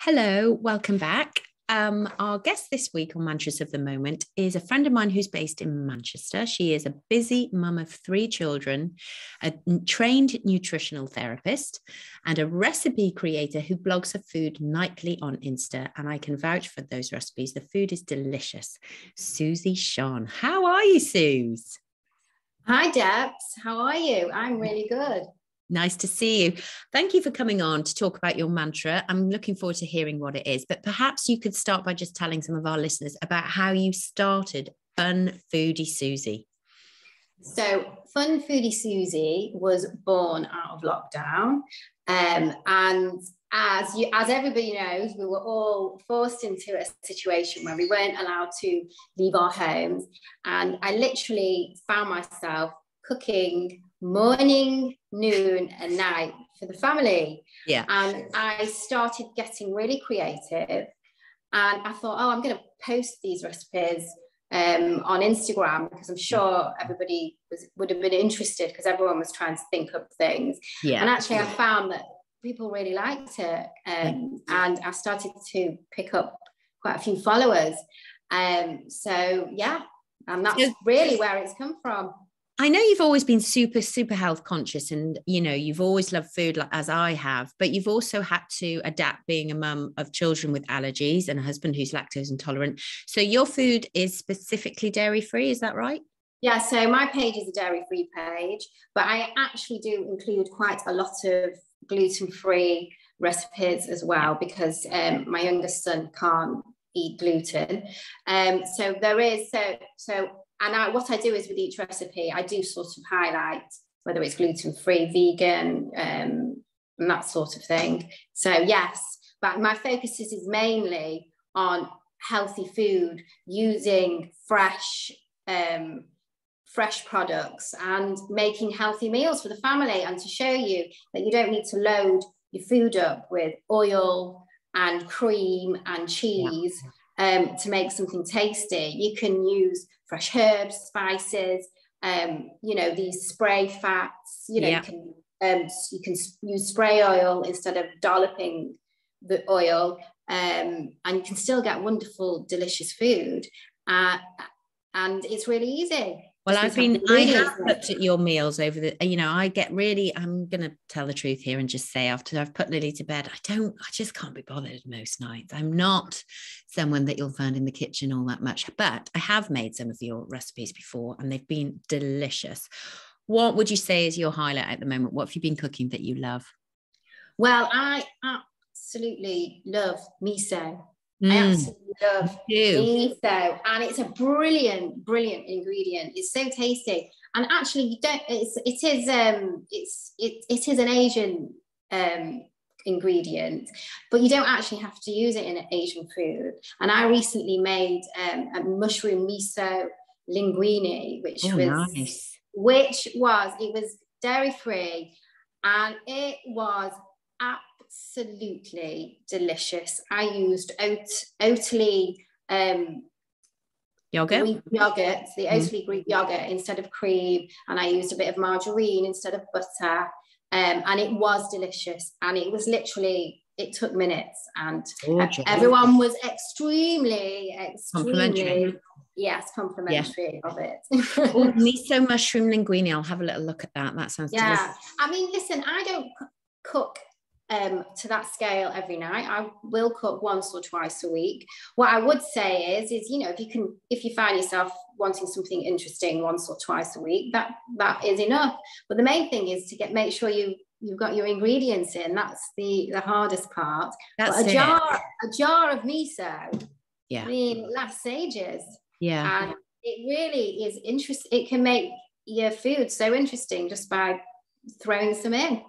Hello, welcome back. Our guest this week on Mantras of the Moment is a friend of mine who's based in Manchester. She is a busy mum of 3 children, a trained nutritional therapist, and a recipe creator who blogs her food nightly on Insta. And I can vouch for those recipes. The food is delicious. Susie Shonn. How are you, Suze? Hi, Debs. How are you? I'm really good. Nice to see you. Thank you for coming on to talk about your mantra. I'm looking forward to hearing what it is, but perhaps you could start by just telling some of our listeners about how you started Fun Foodie Susie. So Fun Foodie Susie was born out of lockdown. And as everybody knows, we were all forced into a situation where we weren't allowed to leave our homes. And I literally found myself cooking morning, noon, and night for the family. Yeah. And I started getting really creative. And I thought, I'm going to post these recipes on Instagram, because I'm sure everybody would have been interested, because everyone was trying to think up things. Yeah. And actually, I found that people really liked it. And I started to pick up quite a few followers. So, yeah, and that's really where it's come from. I know you've always been super health conscious, and you've always loved food, like as I have, but you've also had to adapt being a mum of children with allergies and a husband who's lactose intolerant. So your food is specifically dairy free, is that right? Yeah, so my page is a dairy free page, but I actually do include quite a lot of gluten free recipes as well, because my youngest son can't eat gluten. So there is And what I do is with each recipe, I do sort of highlight whether it's gluten-free, vegan, and that sort of thing. So yes, but my focus is mainly on healthy food, using fresh products and making healthy meals for the family, and to show you that you don't need to load your food up with oil and cream and cheese. To make something tasty. You can use fresh herbs, spices, these spray fats, you can use spray oil instead of dolloping the oil, and you can still get wonderful, delicious food. And it's really easy. Well, I have looked at your meals over I'm going to tell the truth here and just say, after I've put Lily to bed, I just can't be bothered most nights. I'm not someone that you'll find in the kitchen all that much, but I have made some of your recipes before and they've been delicious. What would you say is your highlight at the moment? What have you been cooking that you love? Well, I absolutely love miso. I absolutely love miso, and it's a brilliant ingredient. It's so tasty, and actually, it is an Asian ingredient, but you don't actually have to use it in an Asian food. And I recently made a mushroom miso linguine, which was dairy free, and it was absolutely delicious. I used Oatly yogurt, the Oatly Greek yogurt instead of cream, and I used a bit of margarine instead of butter, and it was delicious. And it was literally, it took minutes, and everyone was extremely complimentary of it. Miso mushroom linguine, I'll have a little look at that. That sounds delicious. I mean, listen, I don't cook to that scale every night. I will cook once or twice a week. What I would say is if you find yourself wanting something interesting once or twice a week, that is enough. But the main thing is to make sure you've got your ingredients in. That's the hardest part. But a jar of miso, I mean, lasts ages. Yeah. And it really is interesting. It can make your food so interesting just by throwing some in.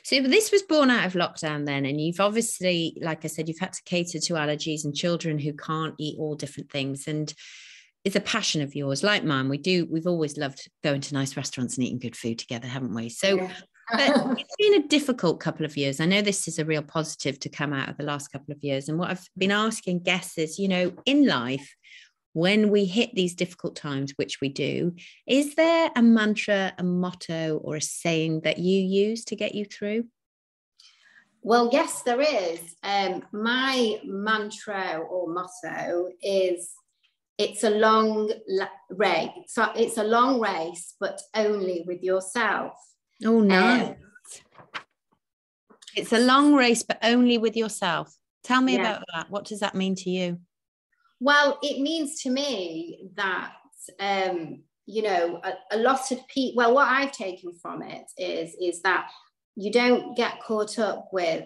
So this was born out of lockdown then, and you've obviously, like I said, you've had to cater to allergies and children who can't eat all different things, and it's a passion of yours, like mine. We've always loved going to nice restaurants and eating good food together, haven't we? So but it's been a difficult couple of years. I know this is a real positive to come out of the last couple of years, and what I've been asking guests is, in life, when we hit these difficult times, which we do, is there a mantra, a motto, or a saying that you use to get you through? Well, yes, there is. My mantra or motto is, it's a long race. So it's a long race, but only with yourself. Oh, nice. It's a long race, but only with yourself. Tell me about that. What does that mean to you? Well, it means to me that, you know, a lot of people, well, what I've taken from it is that you don't get caught up with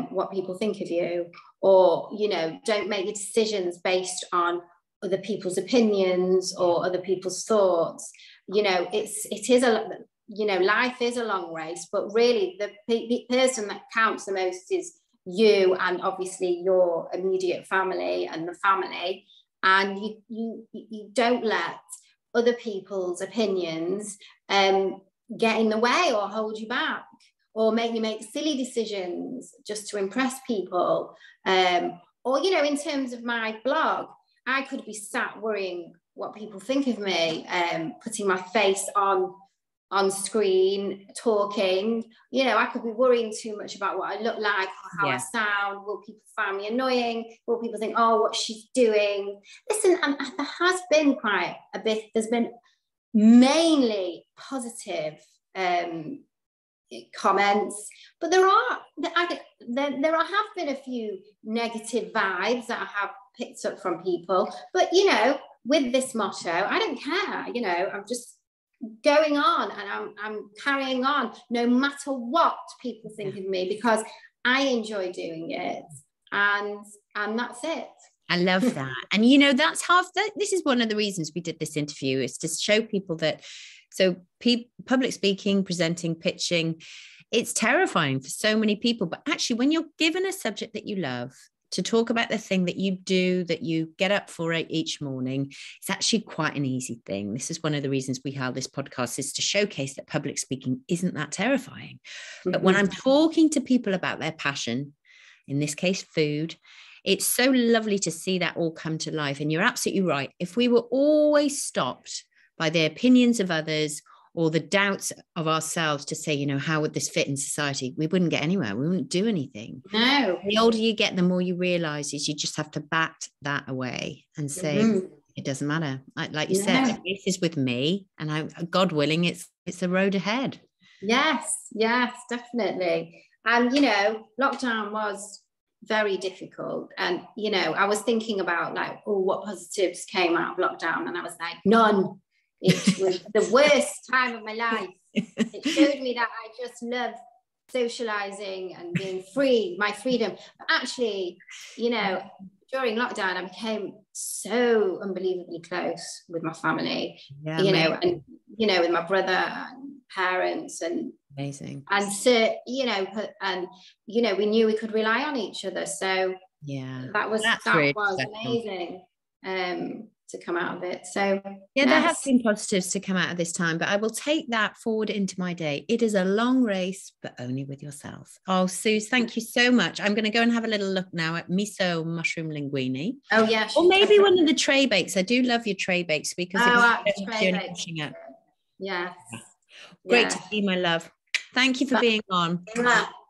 what people think of you, or, you know, don't make your decisions based on other people's opinions or other people's thoughts. You know, it is a, you know, life is a long race, but really the person that counts the most is you, and obviously your immediate family and the family. And you don't let other people's opinions get in the way or hold you back, or make you make silly decisions just to impress people. Or, you know, in terms of my blog, I could be sat worrying what people think of me, putting my face on screen, talking. You know, I could be worrying too much about what I look like or how I sound. Will people find me annoying? Will people think, oh, what's she doing? Listen, there has been quite a bit, there's been mainly positive comments, but there have been a few negative vibes that I have picked up from people. But, you know, with this motto, I don't care. You know, I'm just going on, and I'm carrying on no matter what people think of me, because I enjoy doing it, and that's it. I love that. And, you know, that's half that. This is one of the reasons we did this interview, is to show people that, so public speaking, presenting, pitching, it's terrifying for so many people. But actually, when you're given a subject that you love, to talk about the thing that you do, that you get up for each morning, it's actually quite an easy thing. This is one of the reasons we held this podcast, is to showcase that public speaking isn't that terrifying. But when I'm talking to people about their passion, in this case, food, it's so lovely to see that all come to life. And you're absolutely right. If we were always stopped by the opinions of others or the doubts of ourselves to say, you know, how would this fit in society? We wouldn't get anywhere. We wouldn't do anything. No. The older you get, the more you realize is you just have to bat that away and say, it doesn't matter. Like you said, this is with me, and God willing, it's the road ahead. Yes, definitely. And, you know, lockdown was very difficult. And, you know, I was thinking about like, oh, what positives came out of lockdown? And I was like, none. It was the worst time of my life. It showed me that I just love socializing and being free, my freedom. But actually, you know, during lockdown, I became so unbelievably close with my family, you know, and, you know, with my brother and parents, and amazing. And so, you know, and, you know, we knew we could rely on each other. So that was amazing. To come out of it. So there have been positives to come out of this time, but I will take that forward into my day. It is a long race, but only with yourself. Oh, Suze, thank you so much. I'm going to go and have a little look now at miso mushroom linguine. Oh yeah, or maybe one of the tray bakes. I do love your tray bakes, because great to see, my love. Thank you for being on.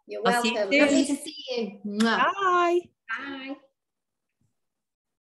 You're welcome. Lovely to see you. Bye. Bye.